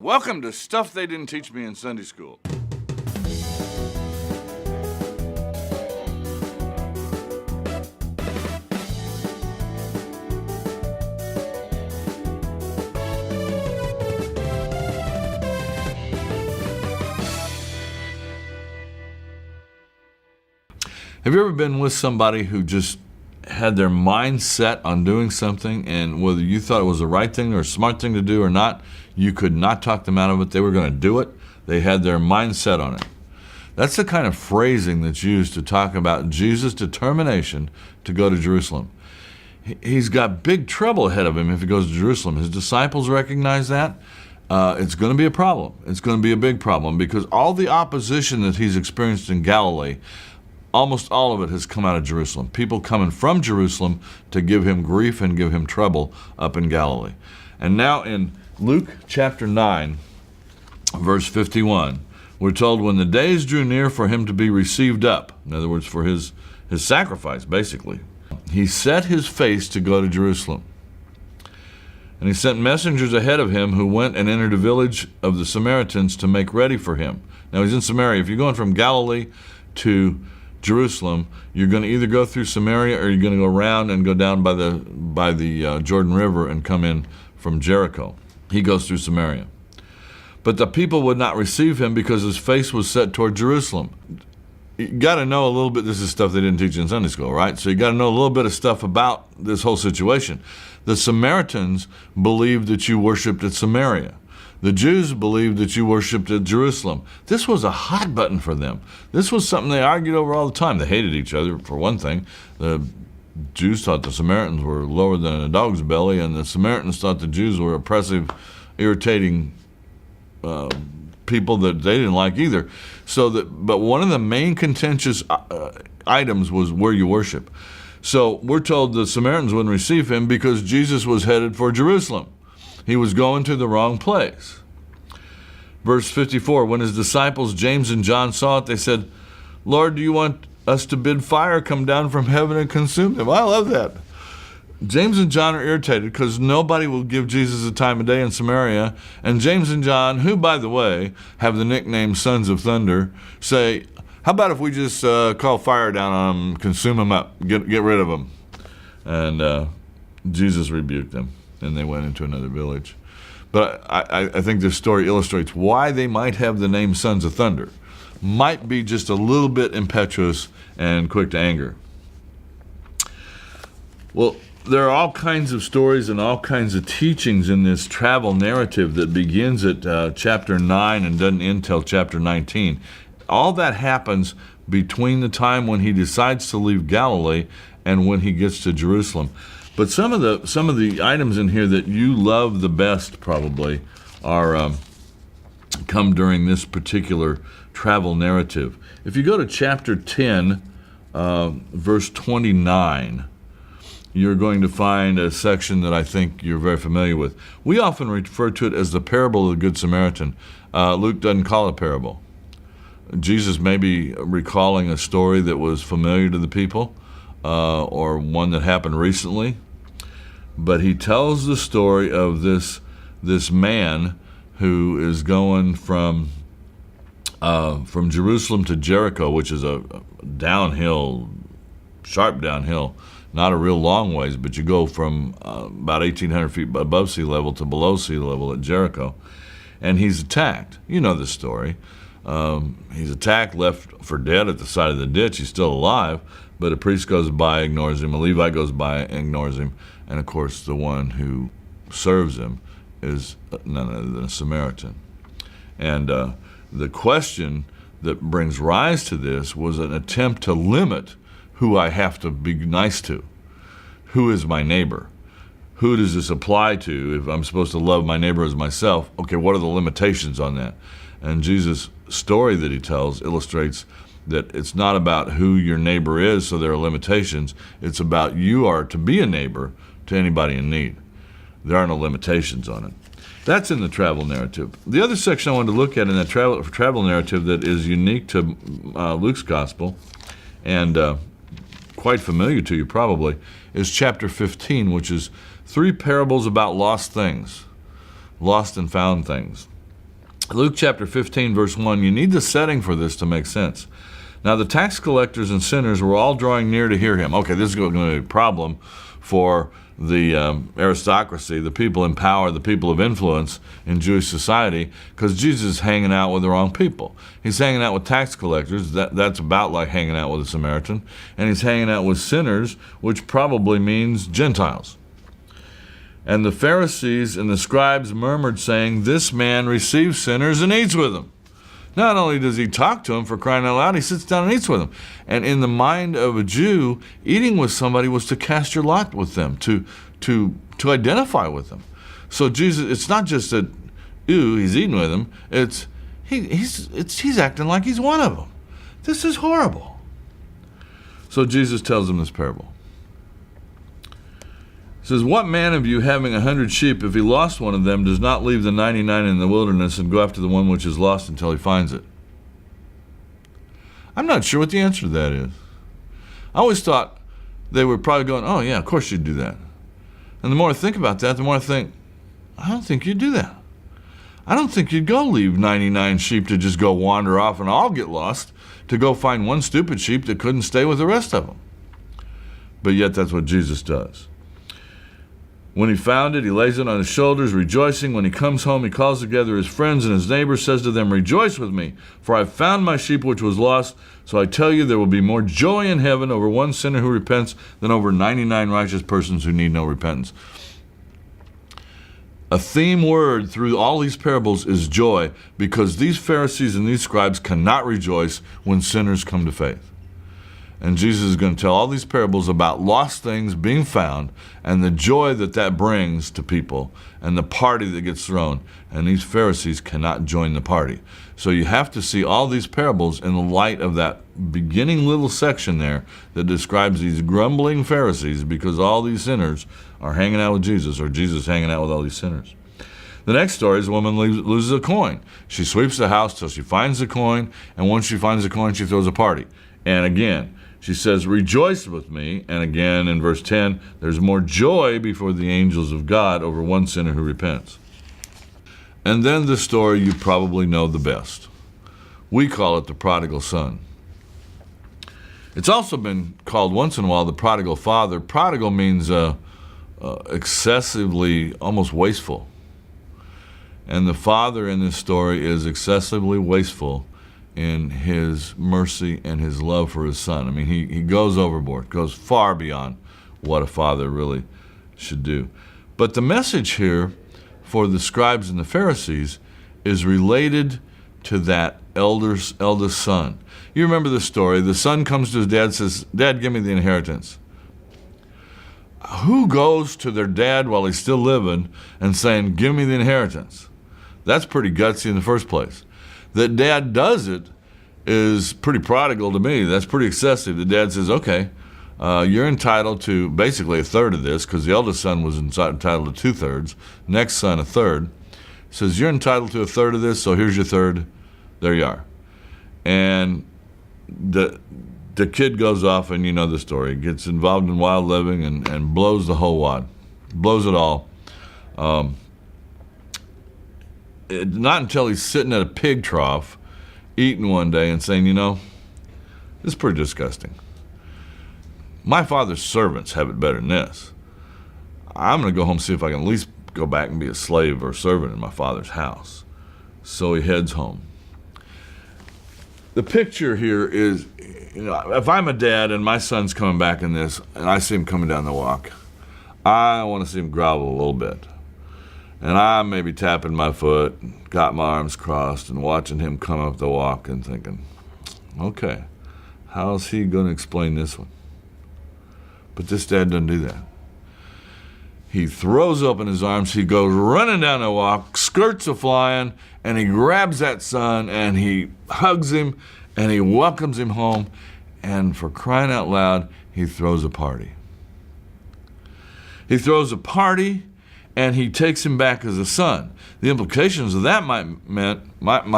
Welcome to Stuff They Didn't Teach Me in Sunday School. Have you ever been with somebody who just had their mind set on doing something, and whether you thought it was the right thing or a smart thing to do or not, you could not talk them out of it? They were going to do it. They had their mind set on it. That's the kind of phrasing that's used to talk about Jesus' determination to go to Jerusalem. He's got big trouble ahead of him if he goes to Jerusalem. His disciples recognize that. It's going to be a problem. It's going to be a big problem because all the opposition that he's experienced in Galilee, almost all of it has come out of Jerusalem. People coming from Jerusalem to give him grief and give him trouble up in Galilee. And now in Luke chapter 9, verse 51, we're told when the days drew near for him to be received up, in other words, for his sacrifice, basically, he set his face to go to Jerusalem. And he sent messengers ahead of him who went and entered a village of the Samaritans to make ready for him. Now he's in Samaria. If you're going from Galilee to Jerusalem, you're going to either go through Samaria or you're going to go around and go down by the Jordan River and come in from Jericho. He goes through Samaria. But the people would not receive him because his face was set toward Jerusalem. You got to know a little bit. This is stuff they didn't teach in Sunday school, right? So you got to know a little bit of stuff about this whole situation. The Samaritans believed that you worshiped at Samaria. The Jews believed that you worshipped at Jerusalem. This was a hot button for them. This was something they argued over all the time. They hated each other, for one thing. The Jews thought the Samaritans were lower than a dog's belly, and the Samaritans thought the Jews were oppressive, irritating people that they didn't like either. But one of the main contentious items was where you worship. So we're told the Samaritans wouldn't receive him because Jesus was headed for Jerusalem. He was going to the wrong place. Verse 54, when his disciples James and John saw it, they said, "Lord, do you want us to bid fire come down from heaven and consume them?" I love that. James and John are irritated because nobody will give Jesus a time of day in Samaria. And James and John, who, by the way, have the nickname Sons of Thunder, say, how about if we just call fire down on them, consume them up, get rid of them? And Jesus rebuked them. And they went into another village. But I think this story illustrates why they might have the name Sons of Thunder. Might be just a little bit impetuous and quick to anger. Well, there are all kinds of stories and all kinds of teachings in this travel narrative that begins at chapter 9 and doesn't end till chapter 19. All that happens between the time when he decides to leave Galilee and when he gets to Jerusalem. But some of the items in here that you love the best probably are come during this particular travel narrative. If you go to chapter 10, verse 29, you're going to find a section that I think you're very familiar with. We often refer to it as the parable of the Good Samaritan. Luke doesn't call it a parable. Jesus may be recalling a story that was familiar to the people or one that happened recently. But he tells the story of this man who is going from Jerusalem to Jericho, which is a downhill, sharp downhill, not a real long ways, but you go from about 1,800 feet above sea level to below sea level at Jericho. And he's attacked. You know the story. He's attacked, left for dead at the side of the ditch. He's still alive, but a priest goes by, ignores him. A Levite goes by, ignores him. And, of course, the one who serves him is none other than a Samaritan. And the question that brings rise to this was an attempt to limit who I have to be nice to. Who is my neighbor? Who does this apply to? If I'm supposed to love my neighbor as myself, okay, what are the limitations on that? And Jesus' story that he tells illustrates that it's not about who your neighbor is, so there are limitations. It's about you are to be a neighbor to anybody in need. There are no limitations on it. That's in the travel narrative. The other section I wanted to look at in that travel narrative that is unique to Luke's gospel and quite familiar to you probably is chapter 15, which is 3 parables about lost things, lost and found things. Luke chapter 15, verse 1, you need the setting for this to make sense. Now the tax collectors and sinners were all drawing near to hear him. Okay, this is going to be a problem for the aristocracy, the people in power, the people of influence in Jewish society, because Jesus is hanging out with the wrong people. He's hanging out with tax collectors. That's about like hanging out with a Samaritan. And he's hanging out with sinners, which probably means Gentiles. And the Pharisees and the scribes murmured, saying, this man receives sinners and eats with them. Not only does he talk to them, for crying out loud, he sits down and eats with them. And in the mind of a Jew, eating with somebody was to cast your lot with them, to identify with them. So Jesus, it's not just that, ooh, he's eating with them. He's acting like he's one of them. This is horrible. So Jesus tells them this parable. It says, what man of you, having 100 sheep, if he lost one of them, does not leave the 99 in the wilderness and go after the one which is lost until he finds it? I'm not sure what the answer to that is. I always thought they were probably going, oh yeah, of course you'd do that. And the more I think about that, the more I think, I don't think you'd do that. I don't think you'd go leave 99 sheep to just go wander off and all get lost, to go find one stupid sheep that couldn't stay with the rest of them. But yet that's what Jesus does. When he found it, he lays it on his shoulders, rejoicing. When he comes home, he calls together his friends and his neighbors, says to them, rejoice with me, for I have found my sheep which was lost. So I tell you, there will be more joy in heaven over one sinner who repents than over 99 righteous persons who need no repentance. A theme word through all these parables is joy, because these Pharisees and these scribes cannot rejoice when sinners come to faith. And Jesus is going to tell all these parables about lost things being found and the joy that that brings to people and the party that gets thrown. And these Pharisees cannot join the party. So you have to see all these parables in the light of that beginning little section there that describes these grumbling Pharisees, because all these sinners are hanging out with Jesus, or Jesus hanging out with all these sinners. The next story is a woman loses a coin. She sweeps the house till she finds the coin, and once she finds the coin, she throws a party. And again, she says, rejoice with me. And again, in verse 10, there's more joy before the angels of God over one sinner who repents. And then the story you probably know the best. We call it the prodigal son. It's also been called once in a while the prodigal father. Prodigal means excessively, almost wasteful. And the father in this story is excessively wasteful in his mercy and his love for his son. I mean, he goes overboard, goes far beyond what a father really should do. But the message here for the scribes and the Pharisees is related to that eldest son. You remember the story. The son comes to his dad and says, Dad, give me the inheritance. Who goes to their dad while he's still living and saying, give me the inheritance? That's pretty gutsy in the first place. That dad does it is pretty prodigal to me. That's pretty excessive. The dad says, okay, you're entitled to basically a third of this, because the eldest son was entitled to 2/3. Next son, a third. Says, you're entitled to a third of this, so here's your third. There you are. And the kid goes off, and you know the story. Gets involved in wild living and blows the whole wad. Blows it all. Not until he's sitting at a pig trough, eating one day and saying, you know, this is pretty disgusting. My father's servants have it better than this. I'm going to go home and see if I can at least go back and be a slave or a servant in my father's house. So he heads home. The picture here is, you know, if I'm a dad and my son's coming back in this and I see him coming down the walk, I want to see him grovel a little bit. And I may be tapping my foot, got my arms crossed, and watching him come up the walk and thinking, okay, how's he going to explain this one? But this dad doesn't do that. He throws open his arms, he goes running down the walk, skirts are flying, and he grabs that son, and he hugs him, and he welcomes him home, and for crying out loud, he throws a party. He throws a party, and he takes him back as a son. The implications of that might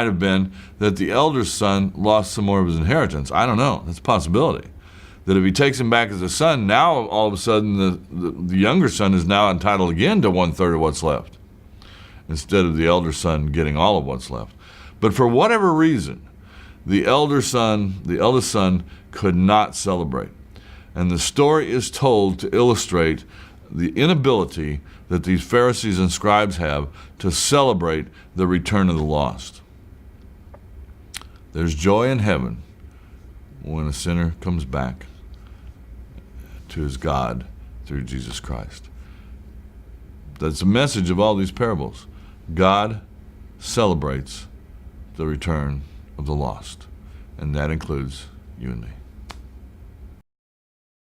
have been that the elder son lost some more of his inheritance. I don't know. That's a possibility. That if he takes him back as a son, now all of a sudden the younger son is now entitled again to 1/3 of what's left. instead of the elder son getting all of what's left. But for whatever reason, the eldest son could not celebrate. And the story is told to illustrate the inability that these Pharisees and scribes have to celebrate the return of the lost. There's joy in heaven when a sinner comes back to his God through Jesus Christ. That's the message of all these parables. God celebrates the return of the lost, and that includes you and me.